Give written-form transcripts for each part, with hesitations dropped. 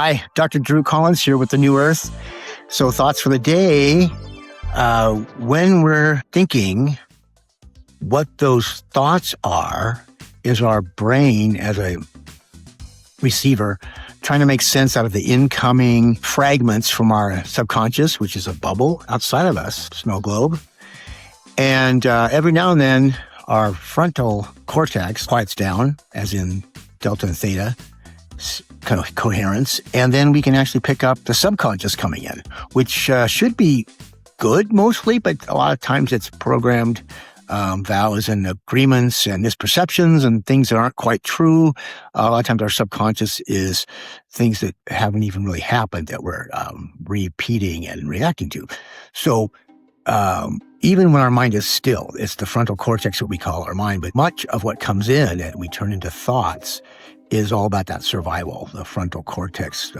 Hi, Dr. Drew Collins here with the New Earth. So, thoughts for the day. When we're thinking, what those thoughts are is our brain as a receiver trying to make sense out of the incoming fragments from our subconscious, which is a bubble outside of us, snow globe. And every now and then, our frontal cortex quiets down, as in delta and theta, kind of coherence, and then we can actually pick up the subconscious coming in, which should be good mostly, but a lot of times it's programmed vows and agreements and misperceptions and things that aren't quite true. A lot of times our subconscious is things that haven't even really happened that we're repeating and reacting to. So even when our mind is still, it's the frontal cortex that we call our mind, but much of what comes in and we turn into thoughts is all about that survival, the frontal cortex,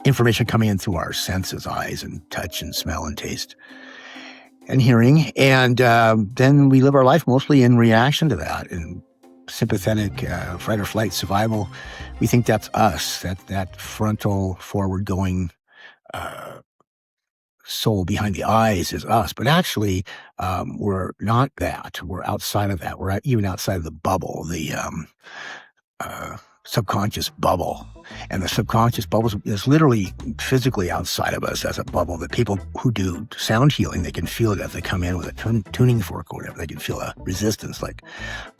information coming in through our senses, eyes and touch and smell and taste and hearing. And then we live our life mostly in reaction to that, in sympathetic fight or flight survival. We think that's us, that frontal forward-going soul behind the eyes is us. But actually, we're not that. We're outside of that. We're even outside of the bubble, the subconscious bubble. And the subconscious bubble is literally physically outside of us as a bubble that people who do sound healing, they can feel it as they come in with a tuning fork or whatever. They can feel a resistance, like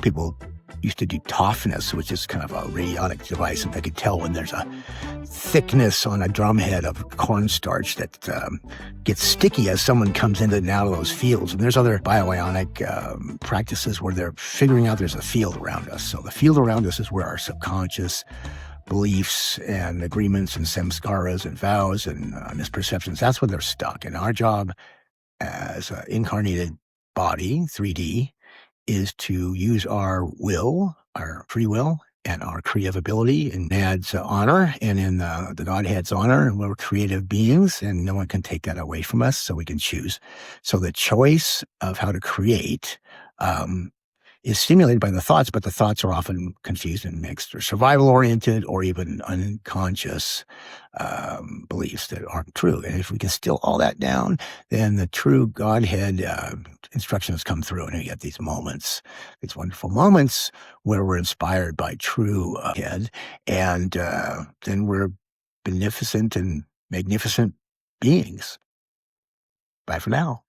people used to do toughness, which is kind of a radionic device, and they could tell when there's a thickness on a drumhead of cornstarch that gets sticky as someone comes in and out of those fields. And there's other bioionic practices where they're figuring out there's a field around us. So the field around us is where our subconscious beliefs and agreements and samskaras and vows and misperceptions, that's where they're stuck. And our job as an incarnated body, 3D, is to use our will, our free will, and our creative ability in Nad's honor and in the Godhead's honor. And we're creative beings, and no one can take that away from us, so we can choose. So the choice of how to create is stimulated by the thoughts, but the thoughts are often confused and mixed or survival-oriented or even unconscious beliefs that aren't true. And if we can still all that down, then the true Godhead instructions come through, and we get these moments, these wonderful moments where we're inspired by true head, and then we're beneficent and magnificent beings. Bye for now.